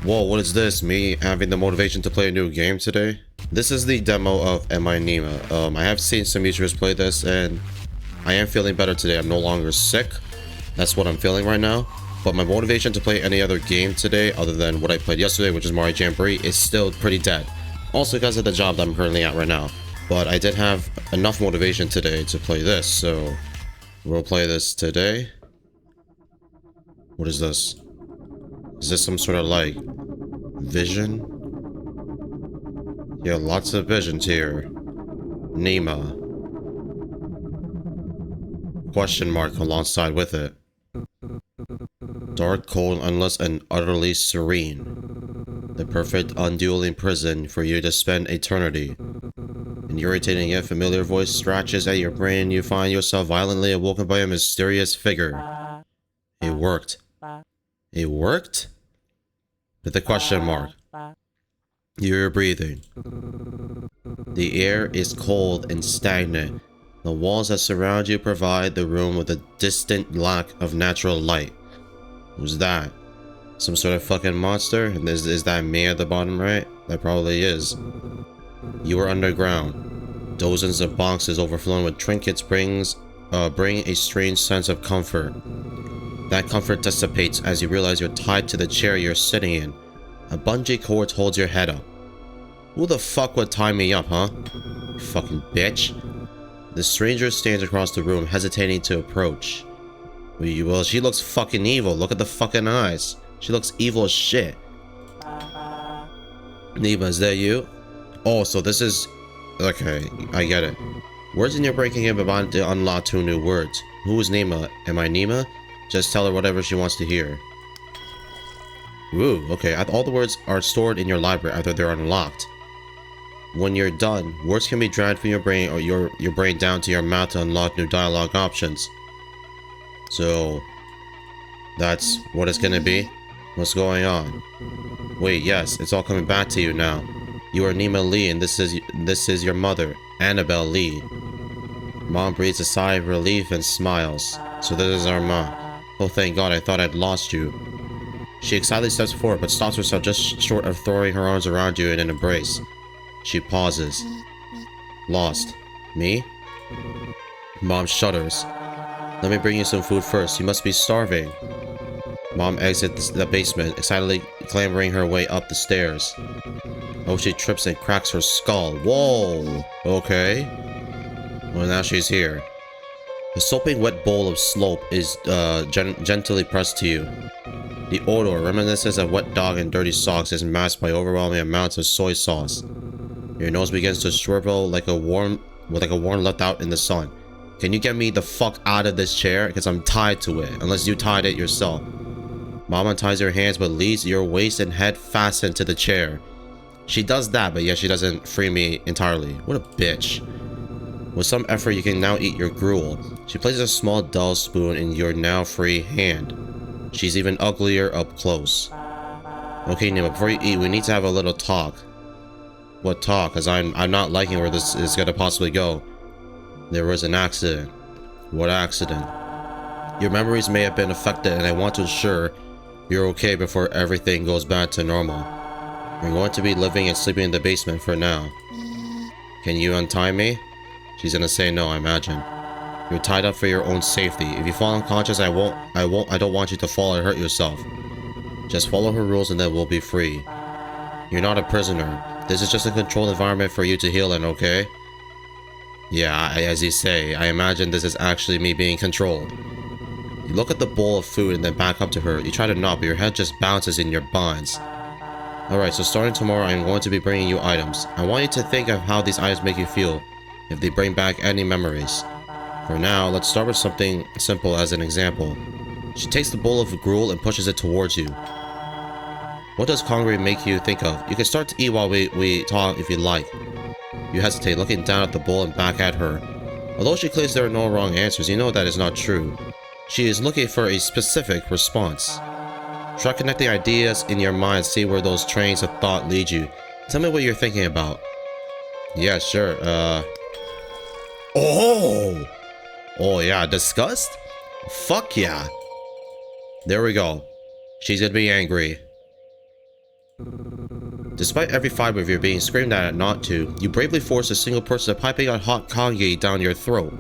Whoa, what is this? Me having the motivation to play a new game today? This is the demo of Am I Nima. I have seen some YouTubers play this and I am feeling better today. I'm no longer sick. That's what I'm feeling right now. But my motivation to play any other game today other than what I played yesterday, which is Mario Jamboree, is still pretty dead. Also because of the job that I'm currently at right now. But I did have enough motivation today to play this, so we'll play this today. What is this? Is this some sort of like vision? Yeah, lots of visions here. Nima. Question mark alongside with it. Dark, cold, endless, and utterly serene. The perfect undueling prison for you to spend eternity. An irritating yet familiar voice scratches at your brain and you find yourself violently awoken by a mysterious figure. It worked. It worked? With a question mark. You're breathing. The air is cold and stagnant. The walls that surround you provide the room with a distant lack of natural light. Who's that? Some sort of fucking monster? And is that me at the bottom right? That probably is. You are underground. Dozens of boxes overflowing with trinkets bring a strange sense of comfort. That comfort dissipates as you realize you're tied to the chair you're sitting in. A bungee cord holds your head up. Who the fuck would tie me up, huh? You fucking bitch. The stranger stands across the room, hesitating to approach. Well, she looks fucking evil. Look at the fucking eyes. She looks evil as shit. Nima, is that you? Oh, so this is... Okay, I get it. Words in your breaking are about to unlock 2 new words. Who is Nima? Am I Nima? Just tell her whatever she wants to hear. Ooh, okay. All the words are stored in your library after they're unlocked. When you're done, words can be dragged from your brain or your brain down to your mouth to unlock new dialogue options. So, that's what it's gonna be? What's going on? Wait, yes, it's all coming back to you now. You are Nima Lee and this is your mother, Annabelle Lee. Mom breathes a sigh of relief and smiles. So this is our mom. Oh, thank God, I thought I'd lost you. She excitedly steps forward, but stops herself just short of throwing her arms around you in an embrace. She pauses. Lost. Me? Mom shudders. Let me bring you some food first. You must be starving. Mom exits the basement, excitedly clambering her way up the stairs. Oh, she trips and cracks her skull. Whoa! Okay. Well, now she's here. The soaping wet bowl of slope is gently pressed to you. The odor, reminiscent of wet dog and dirty socks, is masked by overwhelming amounts of soy sauce. Your nose begins to shrivel like a worm left out in the sun. Can you get me the fuck out of this chair? Because I'm tied to it, unless you tied it yourself. Mom unties your hands but leaves your waist and head fastened to the chair. She does that, but yet she doesn't free me entirely. What a bitch. With some effort, you can now eat your gruel. She places a small dull spoon in your now free hand. She's even uglier up close. Okay, Nima, before you eat, we need to have a little talk. What talk? Because I'm not liking where this is gonna possibly go. There was an accident. What accident? Your memories may have been affected, and I want to ensure you're okay before everything goes back to normal. You're going to be living and sleeping in the basement for now. Can you untie me? She's gonna say no, I imagine. You're tied up for your own safety. If you fall unconscious, I don't want you to fall and hurt yourself. Just follow her rules and then we'll be free. You're not a prisoner. This is just a controlled environment for you to heal in, okay? Yeah, as you say, I imagine this is actually me being controlled. You look at the bowl of food and then back up to her. You try to nod, but your head just bounces in your binds. Alright, so starting tomorrow, I'm going to be bringing you items. I want you to think of how these items make you feel, if they bring back any memories. For now, let's start with something simple as an example. She takes the bowl of gruel and pushes it towards you. What does Congreve make you think of? You can start to eat while we talk if you like. You hesitate, looking down at the bowl and back at her. Although she claims there are no wrong answers, you know that is not true. She is looking for a specific response. Try connecting ideas in your mind, see where those trains of thought lead you. Tell me what you're thinking about. Yeah, sure, Oh! Oh yeah, disgust? Fuck yeah. There we go. She's gonna be angry. Despite every fiber of you being screamed at not to, you bravely force a single person to piping hot hot congee down your throat.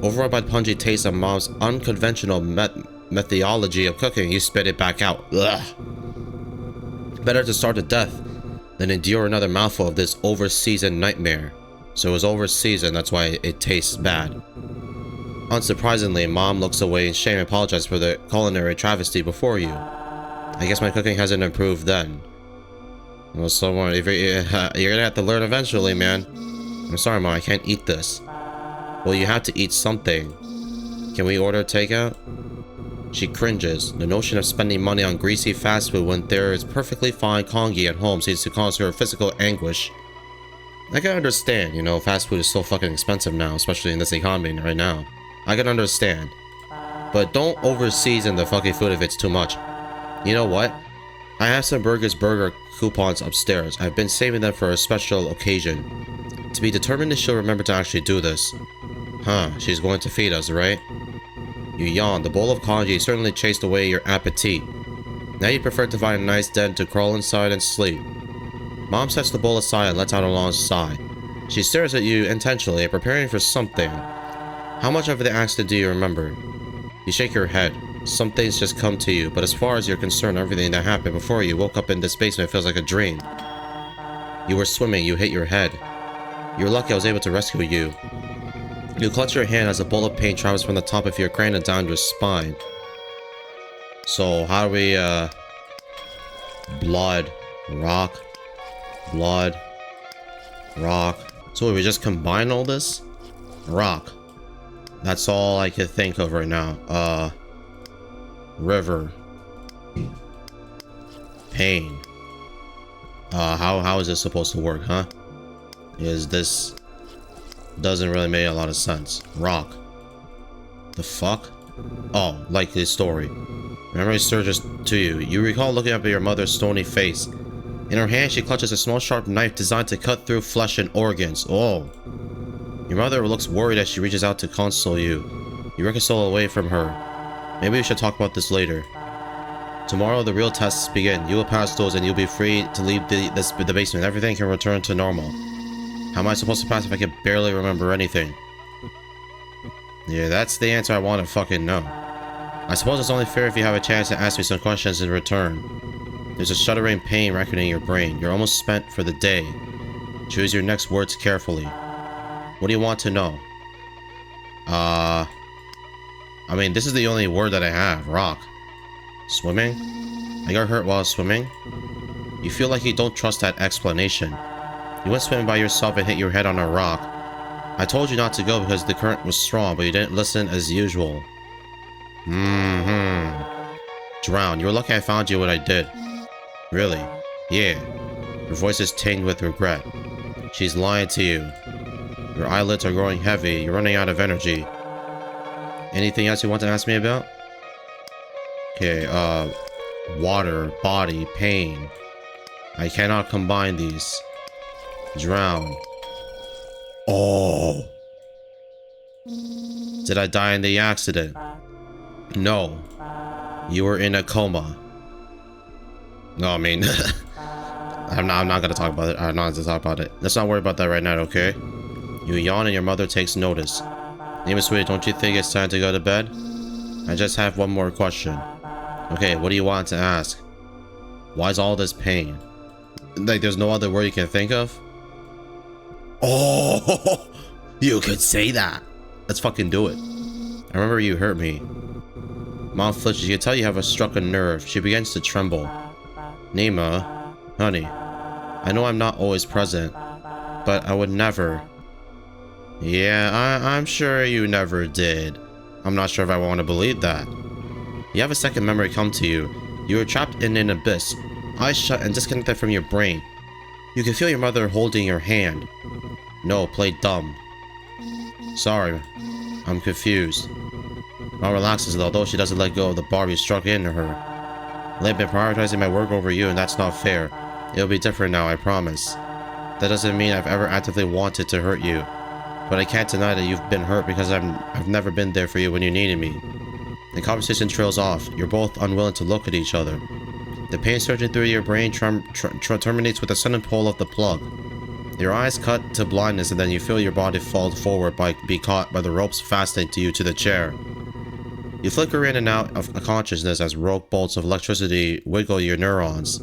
Overawed by the pungent taste of Mom's unconventional methodology of cooking, you spit it back out. Ugh. Better to starve to death than endure another mouthful of this over-seasoned nightmare. So it was over-seasoned, that's why it tastes bad. Unsurprisingly, Mom looks away in shame and apologizes for the culinary travesty before you. I guess my cooking hasn't improved then. Well, someone, if you're gonna have to learn eventually, man. I'm sorry, Mom, I can't eat this. Well, you have to eat something. Can we order takeout? She cringes. The notion of spending money on greasy fast food when there is perfectly fine congee at home seems to cause her physical anguish. I can understand, you know, fast food is so fucking expensive now, especially in this economy right now. I can understand. But don't over-season the fucking food if it's too much. You know what? I have some burger coupons upstairs. I've been saving them for a special occasion. To be determined if she'll remember to actually do this. Huh, she's going to feed us, right? You yawn. The bowl of congee certainly chased away your appetite. Now you prefer to find a nice den to crawl inside and sleep. Mom sets the bowl aside and lets out a long sigh. She stares at you intentionally, preparing for something. How much of the accident do you remember? You shake your head. Some things just come to you, but as far as you're concerned, everything that happened before you woke up in this basement feels like a dream. You were swimming, you hit your head. You're lucky I was able to rescue you. You clutch your hand as a bolt of pain travels from the top of your cranium down your spine. So, how do we, blood, rock, blood, rock. So, we just combine all this? Rock. That's all I could think of right now. River. Pain. How is this supposed to work, huh? Is this... doesn't really make a lot of sense. Rock. The fuck? Oh, likely story. Memory surges to you. You recall looking up at your mother's stony face. In her hand, she clutches a small sharp knife designed to cut through flesh and organs. Oh. Your mother looks worried as she reaches out to console you. You reconcile away from her. Maybe we should talk about this later. Tomorrow, the real tests begin. You will pass those and you'll be free to leave the basement. Everything can return to normal. How am I supposed to pass if I can barely remember anything? Yeah, that's the answer I want to fucking know. I suppose it's only fair if you have a chance to ask me some questions in return. There's a shuddering pain racking in your brain. You're almost spent for the day. Choose your next words carefully. What do you want to know? I mean, this is the only word that I have. Rock. Swimming? I got hurt while swimming? You feel like you don't trust that explanation. You went swimming by yourself and hit your head on a rock. I told you not to go because the current was strong, but you didn't listen as usual. Drown. You were lucky I found you when I did. Really? Yeah. Her voice is tinged with regret. She's lying to you. Your eyelids are growing heavy. You're running out of energy. Anything else you want to ask me about? Okay, water, body, pain. I cannot combine these. Drown. Oh. Did I die in the accident? No. You were in a coma. No, I mean, I'm not gonna talk about it. I'm not gonna talk about it. Let's not worry about that right now, okay? You yawn and your mother takes notice. Name sweetie, don't you think it's time to go to bed? I just have one more question. Okay, what do you want to ask? Why is all this pain? Like, there's no other word you can think of? Oh, you could say that. Let's fucking do it. I remember you hurt me. Mom flinches. You can tell you have struck a nerve. She begins to tremble. Nima, honey, I know I'm not always present, but I would never. Yeah, I'm sure you never did. I'm not sure if I want to believe that. You have a second memory come to you. You were trapped in an abyss, eyes shut and disconnected from your brain. You can feel your mother holding your hand. No, play dumb. Sorry, I'm confused. Mom relaxes, although she doesn't let go of the barb you struck into her. I've been prioritizing my work over you, and that's not fair. It'll be different now, I promise. That doesn't mean I've ever actively wanted to hurt you. But I can't deny that you've been hurt because I've never been there for you when you needed me. The conversation trails off. You're both unwilling to look at each other. The pain surging through your brain terminates with the sudden pull of the plug. Your eyes cut to blindness, and then you feel your body fall forward be caught by the ropes fastened to you to the chair. You flicker in and out of consciousness as rogue bolts of electricity wiggle your neurons.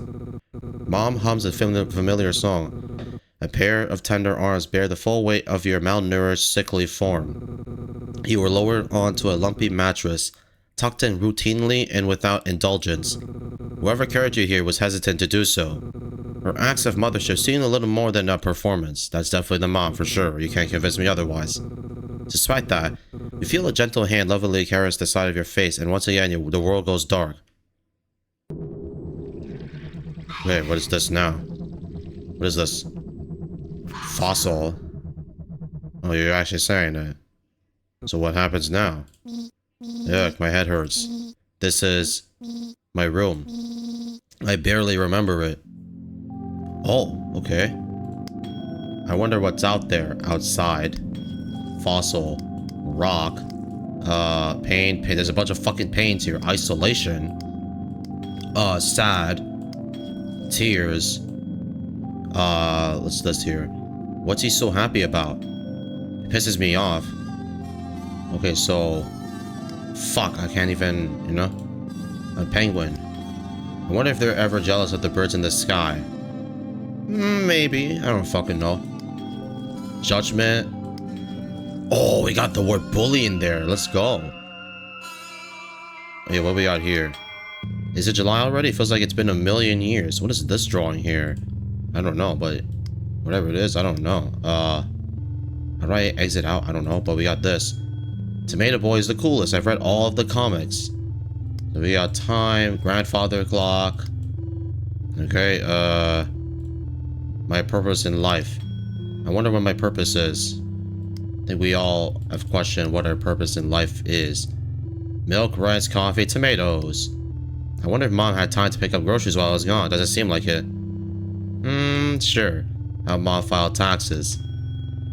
Mom hums a familiar song. A pair of tender arms bear the full weight of your malnourished, sickly form. You were lowered onto a lumpy mattress, tucked in routinely and without indulgence. Whoever carried you here was hesitant to do so. Her acts of mothership seem a little more than a performance. That's definitely the mom, for sure. You can't convince me otherwise. Despite that, you feel a gentle hand lovingly caress the side of your face, and once again, the world goes dark. Wait, what is this now? What is this? Fossil? Oh, you're actually saying that. So what happens now? Yuck, my head hurts. This is my room. I barely remember it. Oh, okay. I wonder what's out there. Outside. Fossil. Rock. Pain. There's a bunch of fucking pains here. Isolation. Sad. Tears. What's this here? What's he so happy about? It pisses me off. Okay, so... Fuck, I can't even, you know? A penguin. I wonder if they're ever jealous of the birds in the sky. Maybe. I don't fucking know. Judgment. Oh, we got the word bully in there. Let's go. Okay, what we got here? Is it July already? It feels like it's been a million years. What is this drawing here? I don't know, but whatever it is, I don't know. How do I exit out? I don't know, but we got this. Tomato Boy is the coolest. I've read all of the comics. So we got time, grandfather clock. Okay, my purpose in life. I wonder what my purpose is. I think we all have questioned what our purpose in life is. Milk, rice, coffee, tomatoes. I wonder if Mom had time to pick up groceries while I was gone. Doesn't seem like it. Sure. How Mom filed taxes.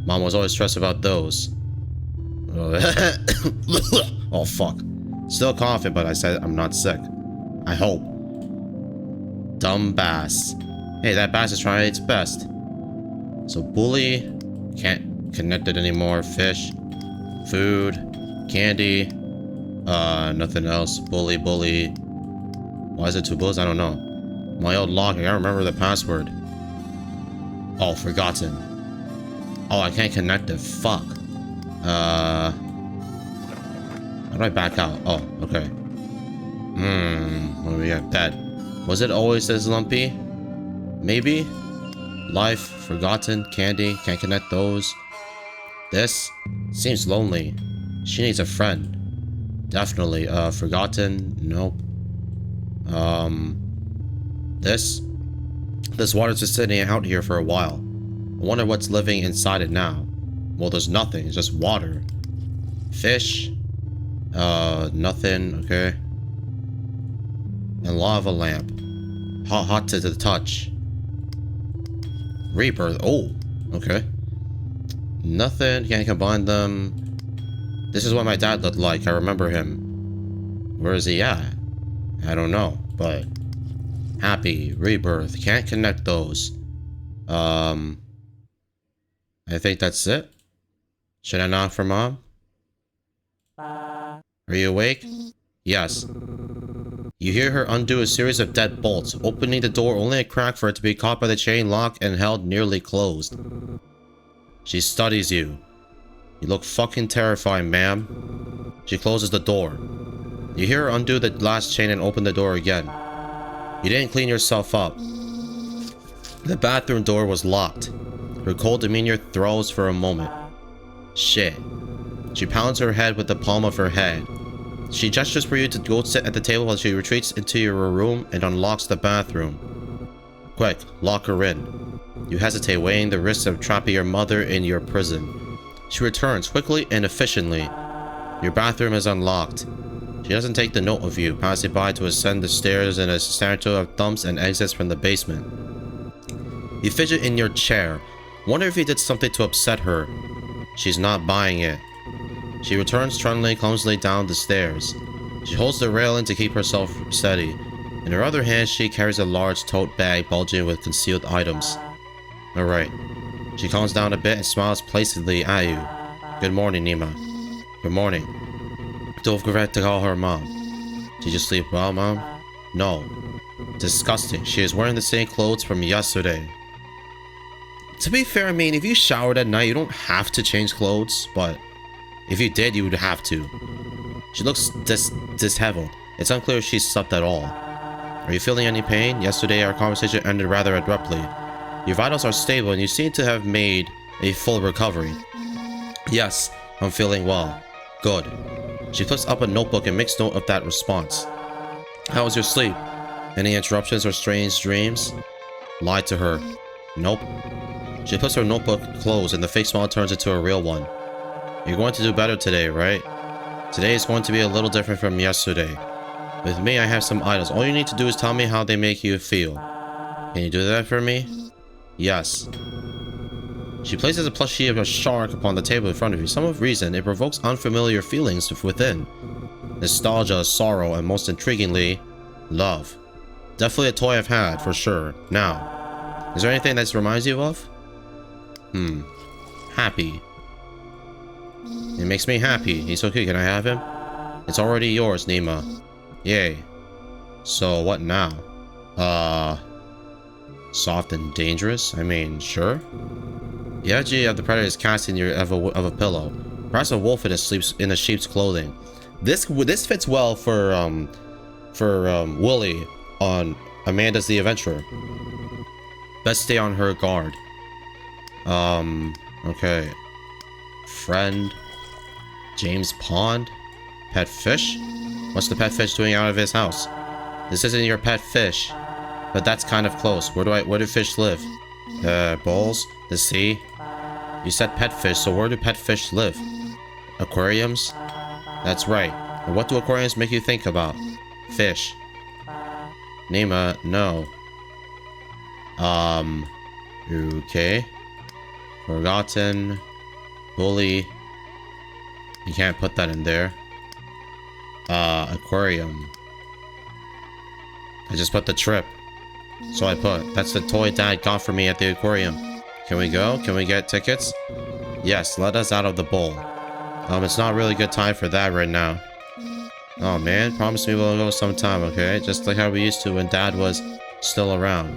Mom was always stressed about those. Oh, fuck. Still coughing, but I said I'm not sick. I hope. Dumb bass. Hey, that bass is trying its best. So, bully. Can't connect it anymore. Fish. Food. Candy. Nothing else. Bully. Why is it two bullies? I don't know. My old log. I gotta remember the password. Oh, forgotten. Oh, I can't connect it. Fuck. How do I back out? Oh, okay. What do we got? That. Was it always this lumpy? Maybe? Life, forgotten, candy, can't connect those. This seems lonely. She needs a friend. Definitely. Forgotten, nope. This water's just sitting out here for a while. I wonder what's living inside it now. Well, there's nothing. It's just water. Fish. Nothing. Okay. And lava lamp. Hot to the touch. Rebirth. Oh. Okay. Nothing. Can't combine them. This is what my dad looked like. I remember him. Where is he at? I don't know. But... Happy. Rebirth. Can't connect those. I think that's it. Should I knock for Mom? Are you awake? Yes. You hear her undo a series of dead bolts, opening the door only a crack for it to be caught by the chain lock and held nearly closed. She studies you. You look fucking terrifying, ma'am. She closes the door. You hear her undo the last chain and open the door again. You didn't clean yourself up. The bathroom door was locked. Her cold demeanor throws for a moment. Shit. She pounds her head with the palm of her hand. She gestures for you to go sit at the table while she retreats into your room and unlocks the bathroom. Quick, lock her in. You hesitate, weighing the risks of trapping your mother in your prison. She returns quickly and efficiently. Your bathroom is unlocked. She doesn't take the note of you, passing by to ascend the stairs in a snarl of thumps and exits from the basement. You fidget in your chair. Wonder if you did something to upset her. She's not buying it. She returns trundling clumsily down the stairs. She holds the railing to keep herself steady. In her other hand, she carries a large tote bag bulging with concealed items. Alright. She calms down a bit and smiles placidly at you. Good morning, Nima. Good morning. Don't forget to call her Mom. Did you sleep well, Mom? No. Disgusting. She is wearing the same clothes from yesterday. To be fair, I mean, if you showered at night, you don't have to change clothes, but if you did, you would have to. She looks disheveled. It's unclear if she slept at all. Are you feeling any pain? Yesterday, our conversation ended rather abruptly. Your vitals are stable and you seem to have made a full recovery. Yes, I'm feeling well. Good. She puts up a notebook and makes note of that response. How was your sleep? Any interruptions or strange dreams? Lied to her. Nope. She puts her notebook closed and the fake smile turns into a real one. You're going to do better today, right? Today is going to be a little different from yesterday. With me, I have some idols. All you need to do is tell me how they make you feel. Can you do that for me? Yes. She places a plushie of a shark upon the table in front of you. For some reason, it provokes unfamiliar feelings within. Nostalgia, sorrow, and most intriguingly, love. Definitely a toy I've had, for sure. Now, is there anything that reminds you of? Happy. It makes me happy. He's okay. Can I have him? It's already yours, Nima. Yay. So, what now? Soft and dangerous? I mean, sure. The energy of the predator is cast in your of a pillow. Perhaps a wolf in a sheep's clothing. This fits well for Wooly on Amanda's the Adventurer. Best stay on her guard. Okay. Friend. James Pond. Pet fish? What's the pet fish doing out of his house? This isn't your pet fish. But that's kind of close. Where do fish live? Bowls? The sea? You said pet fish, so where do pet fish live? Aquariums? That's right. And what do aquariums make you think about? Fish. Nima, no. Okay. Forgotten. Bully. You can't put that in there. Aquarium. I just put the trip. So I put, that's the toy Dad got for me at the aquarium. Can we go? Can we get tickets? Yes, let us out of the bowl. It's not really good time for that right now. Oh man, promise me we'll go sometime, okay? Just like how we used to when Dad was still around.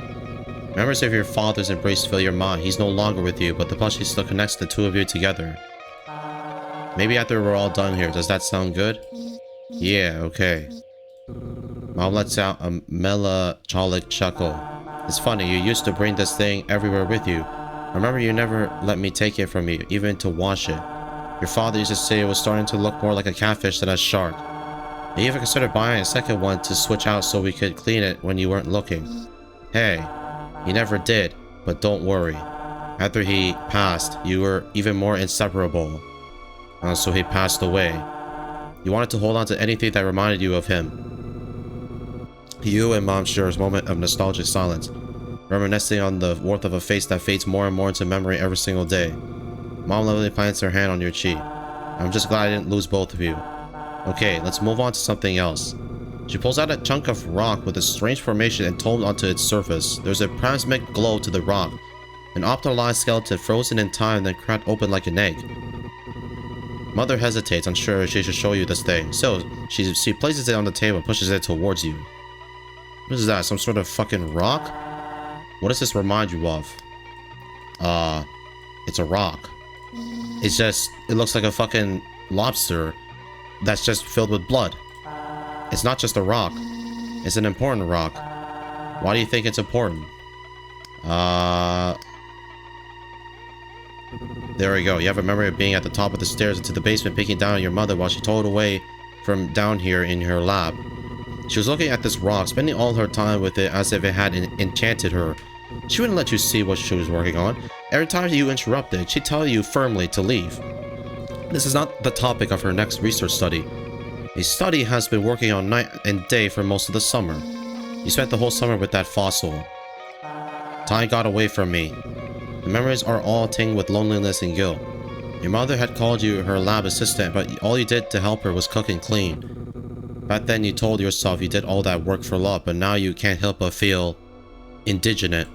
Memories of your father's embrace fill your mind. He's no longer with you, but the plushie still connects the two of you together. Maybe after we're all done here, does that sound good? Yeah, okay. Mom lets out a melancholic chuckle. It's funny, you used to bring this thing everywhere with you. Remember, you never let me take it from you, even to wash it. Your father used to say it was starting to look more like a catfish than a shark. I even considered buying a second one to switch out so we could clean it when you weren't looking. Hey, he never did, but don't worry. After he passed, you were even more inseparable. So he passed away. You wanted to hold on to anything that reminded you of him. You and Mom share a moment of nostalgic silence, reminiscing on the warmth of a face that fades more and more into memory every single day. Mom lovingly plants her hand on your cheek. I'm just glad I didn't lose both of you. Okay, let's move on to something else. She pulls out a chunk of rock with a strange formation and entombed onto its surface. There's a prismatic glow to the rock. An opalized skeleton frozen in time then cracked open like an egg. Mother hesitates, unsure if she should show you this thing. So, she places it on the table and pushes it towards you. What is that? Some sort of fucking rock? What does this remind you of? It's a rock. It's just, it looks like a fucking lobster that's just filled with blood. It's not just a rock. It's an important rock. Why do you think it's important? There we go. You have a memory of being at the top of the stairs into the basement, peeking down at your mother while she toiled away from down here in her lab. She was looking at this rock, spending all her time with it as if it had enchanted her. She wouldn't let you see what she was working on. Every time you interrupted, she'd tell you firmly to leave. This is not the topic of her next research study. A study has been working on night and day for most of the summer. You spent the whole summer with that fossil. Time got away from me. The memories are all tinged with loneliness and guilt. Your mother had called you her lab assistant, but all you did to help her was cook and clean. Back then you told yourself you did all that work for love, but now you can't help but feel indignant.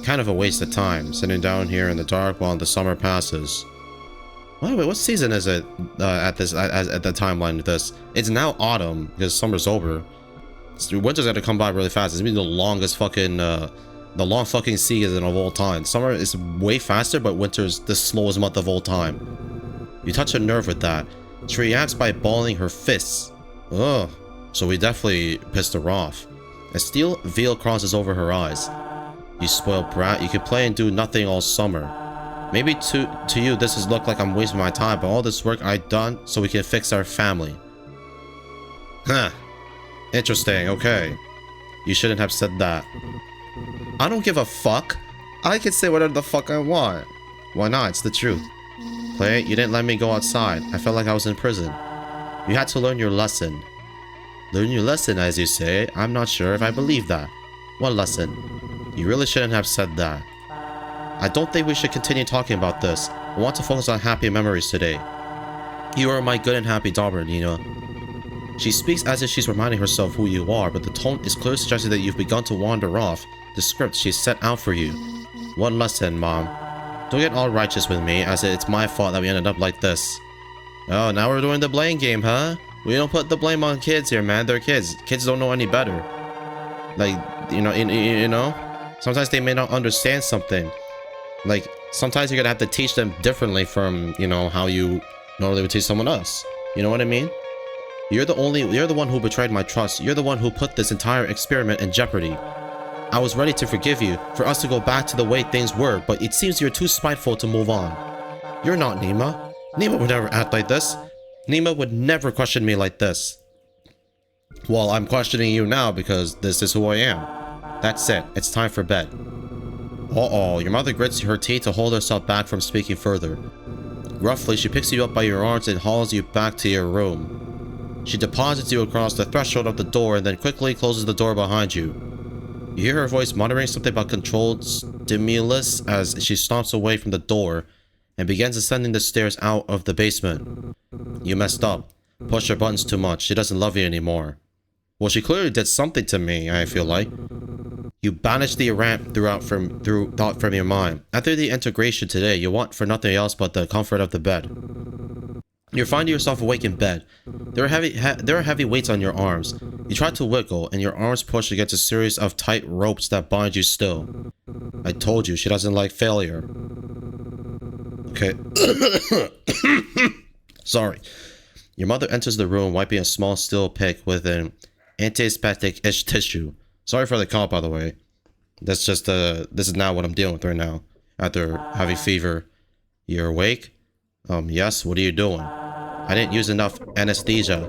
Kind of a waste of time, sitting down here in the dark while the summer passes. Wait, what season is it at the timeline of this? It's now autumn, because summer's over. Winter's gonna come by really fast. It's gonna be the longest fucking, the long fucking season of all time. Summer is way faster, but winter's the slowest month of all time. You touch a nerve with that. She reacts by balling her fists. Ugh. So we definitely pissed her off. A steel veil crosses over her eyes. You spoiled brat, you could play and do nothing all summer. Maybe to you this has looked like I'm wasting my time, but all this work I've done so we can fix our family. Huh. Interesting, okay. You shouldn't have said that. I don't give a fuck. I can say whatever the fuck I want. Why not? It's the truth. Clay, you didn't let me go outside. I felt like I was in prison. You had to learn your lesson. Learn your lesson, as you say? I'm not sure if I believe that. What lesson? You really shouldn't have said that. I don't think we should continue talking about this. I want to focus on happy memories today. You are my good and happy daughter, Nina. She speaks as if she's reminding herself who you are, but the tone is clearly suggesting that you've begun to wander off the script she set out for you. What lesson, Mom? Don't get all righteous with me, as it's my fault that we ended up like this. Oh, now we're doing the blame game, huh? We don't put the blame on kids here, man. They're kids. Kids don't know any better. Like, you know? Sometimes they may not understand something. Like, sometimes you're gonna have to teach them differently from, you know, how you normally would teach someone else. You know what I mean? You're the one who betrayed my trust. You're the one who put this entire experiment in jeopardy. I was ready to forgive you, for us to go back to the way things were, but it seems you're too spiteful to move on. You're not Nima. Nima would never act like this. Nima would never question me like this. Well, I'm questioning you now because this is who I am. That's it. It's time for bed. Uh-oh, your mother grits her teeth to hold herself back from speaking further. Roughly, she picks you up by your arms and hauls you back to your room. She deposits you across the threshold of the door and then quickly closes the door behind you. You hear her voice muttering something about controlled stimulus as she stomps away from the door and begins ascending the stairs out of the basement. You messed up. Pushed her buttons too much. She doesn't love you anymore. Well, she clearly did something to me, I feel like. You banish the rant thought from your mind. After the integration today, you want for nothing else but the comfort of the bed. You're finding yourself awake in bed. There are heavy weights on your arms. You try to wiggle, and your arms push against a series of tight ropes that bind you still. I told you, she doesn't like failure. Okay. Sorry. Your mother enters the room, wiping a small steel pick with an antiseptic-ish tissue. Sorry for the call, by the way. That's just, this is not what I'm dealing with right now. After having fever. You're awake? Yes, what are you doing? I didn't use enough anesthesia.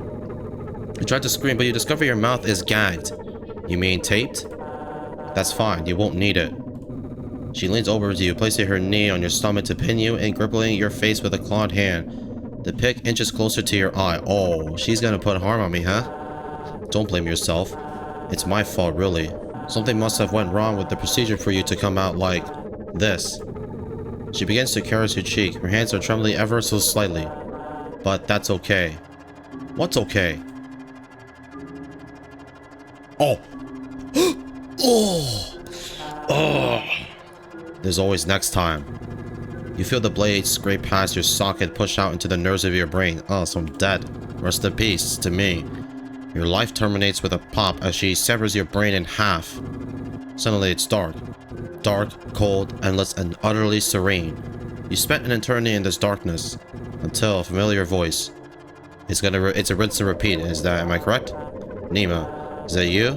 You tried to scream, but you discover your mouth is gagged. You mean taped? That's fine, you won't need it. She leans over to you, placing her knee on your stomach to pin you and gripping your face with a clawed hand. The pick inches closer to your eye. Oh, she's gonna put harm on me, huh? Don't blame yourself. It's my fault, really. Something must have went wrong with the procedure for you to come out like this. She begins to caress your cheek. Her hands are trembling ever so slightly. But that's okay. What's okay? Oh! Oh! Oh! There's always next time. You feel the blade scrape past your socket, push out into the nerves of your brain. Oh, so I'm dead. Rest in peace to me. Your life terminates with a pop as she severs your brain in half. Suddenly it's dark. Dark, cold, endless, and utterly serene. You spent an eternity in this darkness until a familiar voice. It's a rinse and repeat. Am I correct? Nima, is that you?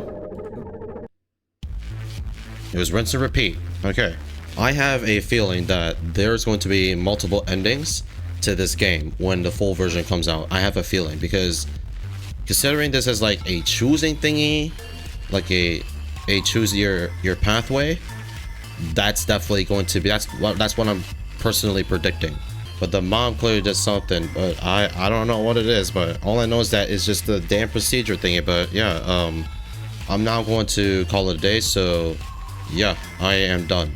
It was rinse and repeat. Okay. I have a feeling that there's going to be multiple endings to this game when the full version comes out. I have a feeling because considering this as like a choosing thingy, like a choose your pathway, that's definitely going to be that's what I'm personally predicting. But the mom clearly did something, but I don't know what it is, but all I know is that it's just the damn procedure thingy. But yeah, I'm now going to call it a day, so yeah, I am done.